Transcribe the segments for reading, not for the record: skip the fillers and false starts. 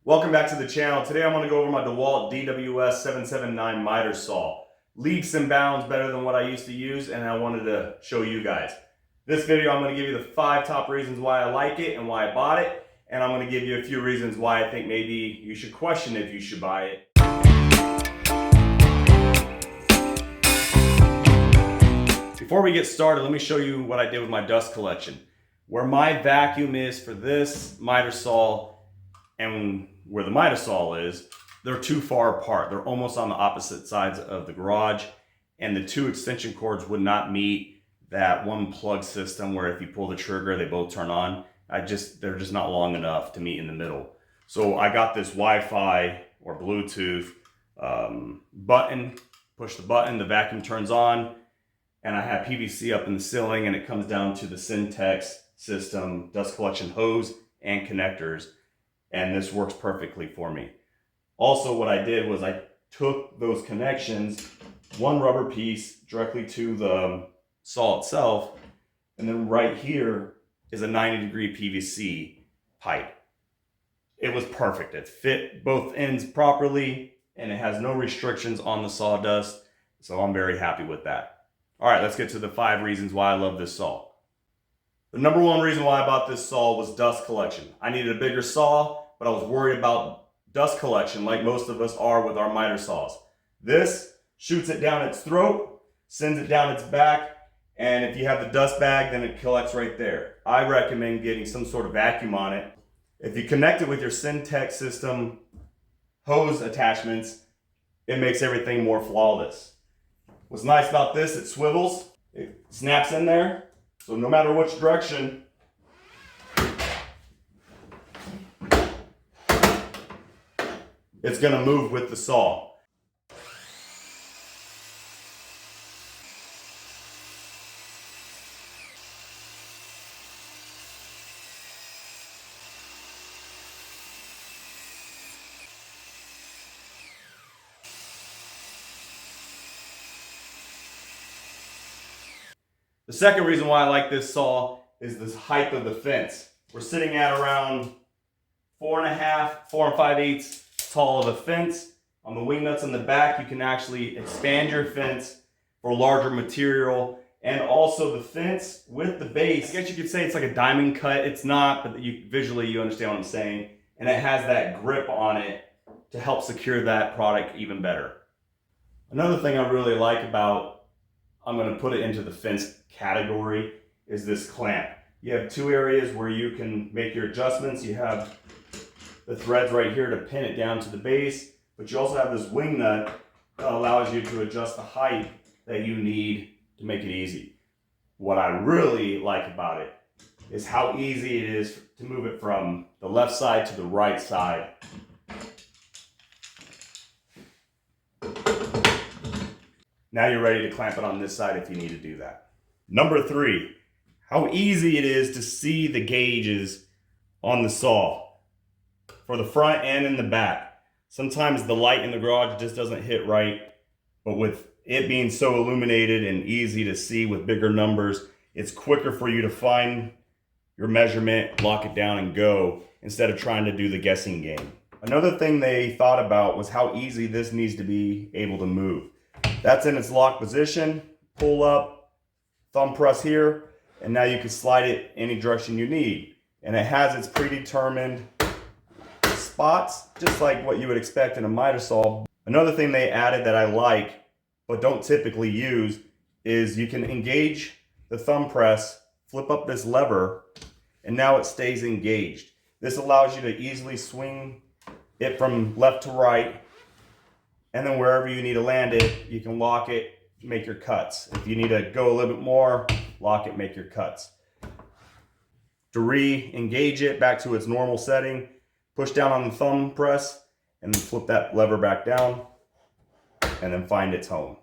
Welcome back to the channel. Today I'm going to go over my Dewalt DWS779 Miter Saw. Leaps and bounds better than what I used to use, and I wanted to show you guys. This video I'm going to give you the 5 top reasons why I like it and why I bought it, and I'm going to give you a few reasons why I think maybe you should question if you should buy it. Before we get started, let me show you what I did with my dust collection. Where my vacuum is for this miter saw and where the miter saw is, they're too far apart. They're almost on the opposite sides of the garage, and the 2 extension cords would not meet that one plug system where if you pull the trigger, they both turn on. They're just not long enough to meet in the middle. So I got this Wi-Fi or Bluetooth button. Push the button, the vacuum turns on, and I have PVC up in the ceiling, and it comes down to the Syntex system dust collection hose and connectors, and this works perfectly for me. Also, what I did was I took those connections, one rubber piece directly to the saw itself, and then right here is a 90-degree PVC pipe. It was perfect. It fit both ends properly, and it has no restrictions on the sawdust, so I'm very happy with that. All right, let's get to the 5 reasons why I love this saw. The number 1 reason why I bought this saw was dust collection. I needed a bigger saw, but I was worried about dust collection like most of us are with our miter saws. This shoots it down its throat, sends it down its back, and if you have the dust bag, then it collects right there. I recommend getting some sort of vacuum on it. If you connect it with your Syntex system hose attachments, it makes everything more flawless. What's nice about this, it swivels, it snaps in there, so no matter which direction, it's going to move with the saw. The second reason why I like this saw is the height of the fence. We're sitting at around 4 5/8 tall of a fence. On the wing nuts on the back, you can actually expand your fence for larger material, and also the fence with the base, I guess you could say it's like a diamond cut. It's not, but visually you understand what I'm saying. And it has that grip on it to help secure that product even better. Another thing I really like about, I'm going to put it into the fence category, is this clamp. You have 2 areas where you can make your adjustments. You have the threads right here to pin it down to the base, but you also have this wing nut that allows you to adjust the height that you need to make it easy. What I really like about it is how easy it is to move it from the left side to the right side. Now you're ready to clamp it on this side if you need to do that. Number 3, how easy it is to see the gauges on the saw for the front and in the back. Sometimes the light in the garage just doesn't hit right, but with it being so illuminated and easy to see with bigger numbers, it's quicker for you to find your measurement, lock it down, and go, instead of trying to do the guessing game. Another thing they thought about was how easy this needs to be able to move. That's in its locked position, pull up, thumb press here, and now you can slide it any direction you need. And it has its predetermined spots, just like what you would expect in a miter saw. Another thing they added that I like, but don't typically use, is you can engage the thumb press, flip up this lever, and now it stays engaged. This allows you to easily swing it from left to right, and then wherever you need to land it, you can lock it, make your cuts. If you need to go a little bit more, lock it, make your cuts. To re-engage it back to its normal setting, push down on the thumb press, and then flip that lever back down, and then find its home.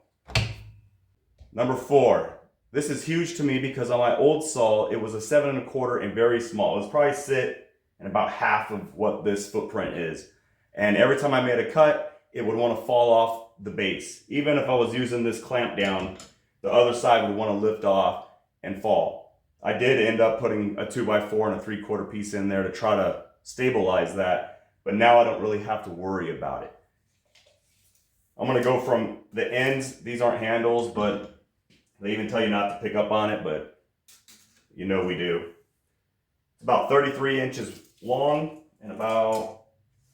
Number 4, this is huge to me because on my old saw, it was a 7 1/4 and very small. It was probably sit in about half of what this footprint is. And every time I made a cut, it would want to fall off the base. Even if I was using this clamp down, the other side would want to lift off and fall. I did end up putting a 2x4 and a 3/4 piece in there to try to stabilize that, but now I don't really have to worry about it. I'm gonna go from the ends. These aren't handles, but they even tell you not to pick up on it, but you know we do. It's about 33 inches long and about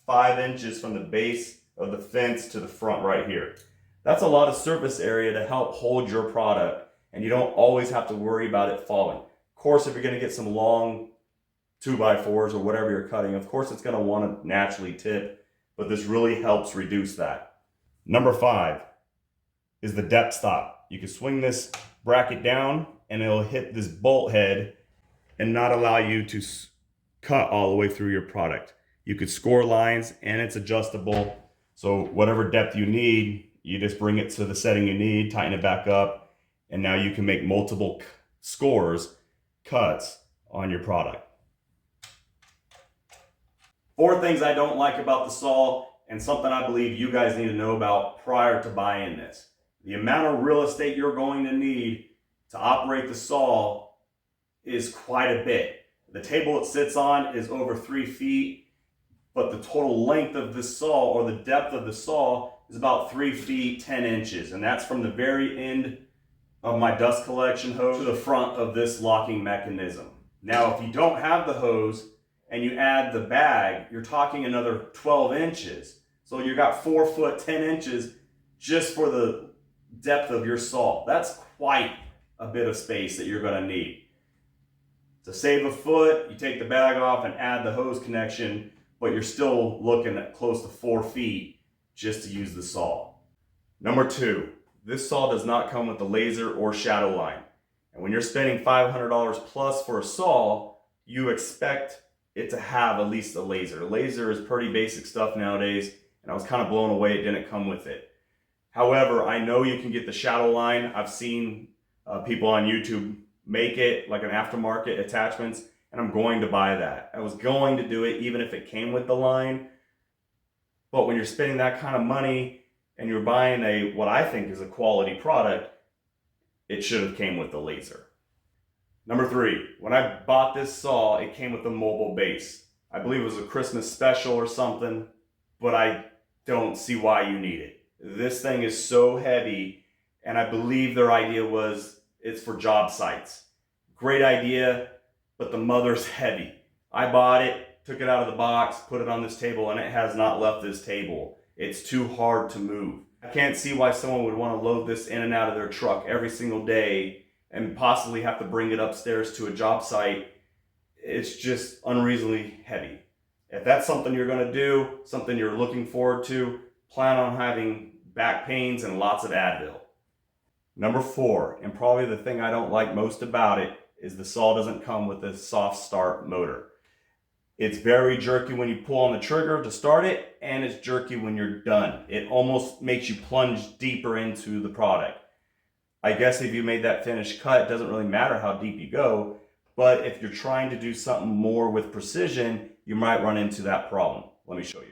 5 inches from the base of the fence to the front right here. That's a lot of surface area to help hold your product, and you don't always have to worry about it falling. Of course, if you're gonna get some long 2x4s or whatever you're cutting, of course it's gonna wanna naturally tip, but this really helps reduce that. Number 5 is the depth stop. You can swing this bracket down and it'll hit this bolt head and not allow you to cut all the way through your product. You could score lines and it's adjustable. So whatever depth you need, you just bring it to the setting you need, tighten it back up, and now you can make multiple cuts on your product. 4 things I don't like about the saw, and something I believe you guys need to know about prior to buying this. The amount of real estate you're going to need to operate the saw is quite a bit. The table it sits on is over 3 feet, but the total length of the saw, or the depth of the saw, is about 3 feet 10 inches. And that's from the very end of my dust collection hose to the front of this locking mechanism. Now, if you don't have the hose and you add the bag, you're talking another 12 inches. So you got 4 foot 10 inches just for the depth of your saw. That's quite a bit of space that you're gonna need. To save a foot, you take the bag off and add the hose connection, but you're still looking at close to 4 feet just to use the saw. Number 2, this saw does not come with the laser or shadow line. And when you're spending $500 plus for a saw, you expect it to have at least a laser. Laser is pretty basic stuff nowadays, and I was kind of blown away it didn't come with it. However, I know you can get the shadow line. I've seen people on YouTube make it like an aftermarket attachments, and I'm going to buy that. I was going to do it even if it came with the line, but when you're spending that kind of money and you're buying what I think is a quality product, it should have came with the laser. Number 3, when I bought this saw, it came with a mobile base. I believe it was a Christmas special or something, but I don't see why you need it. This thing is so heavy, and I believe their idea was it's for job sites. Great idea, but the mother's heavy. I bought it, took it out of the box, put it on this table, and it has not left this table. It's too hard to move. I can't see why someone would want to load this in and out of their truck every single day and possibly have to bring it upstairs to a job site. It's just unreasonably heavy. If that's something you're gonna do, something you're looking forward to, plan on having back pains and lots of Advil. Number 4, and probably the thing I don't like most about it, is the saw doesn't come with a soft start motor. It's very jerky when you pull on the trigger to start it, and it's jerky when you're done. It almost makes you plunge deeper into the product. I guess if you made that finished cut, it doesn't really matter how deep you go, but if you're trying to do something more with precision, you might run into that problem. Let me show you.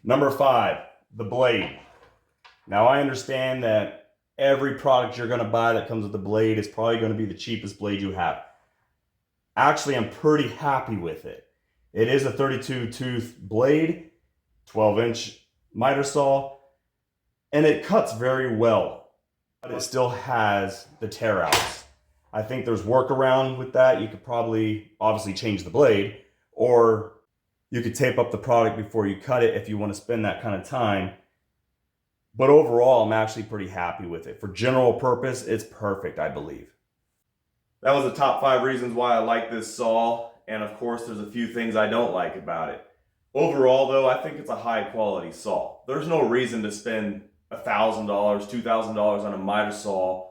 Number 5, the blade. Now I understand that every product you're gonna buy that comes with the blade is probably gonna be the cheapest blade you have. Actually, I'm pretty happy with it. It is a 32 tooth blade, 12-inch miter saw, and it cuts very well, but it still has the tear outs. I think there's workaround with that. You could probably obviously change the blade, or you could tape up the product before you cut it if you want to spend that kind of time. But overall, I'm actually pretty happy with it. For general purpose, it's perfect, I believe. That was the top 5 reasons why I like this saw. And of course, there's a few things I don't like about it. Overall, though, I think it's a high quality saw. There's no reason to spend $1,000, $2,000 on a miter saw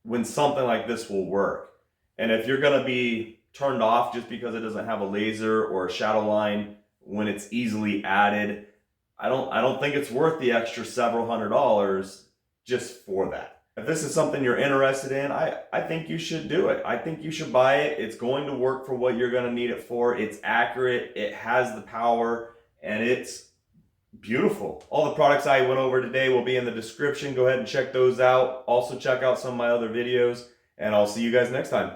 when something like this will work. And if you're gonna be turned off just because it doesn't have a laser or a shadow line when it's easily added, I don't think it's worth the extra several $100s just for that. If this is something you're interested in, I think you should do it. I think you should buy it. It's going to work for what you're going to need it for. It's accurate, it has the power, and it's Beautiful. All the products I went over today will be in the description. Go ahead and check those out. Also check out some of my other videos, and I'll see you guys next time.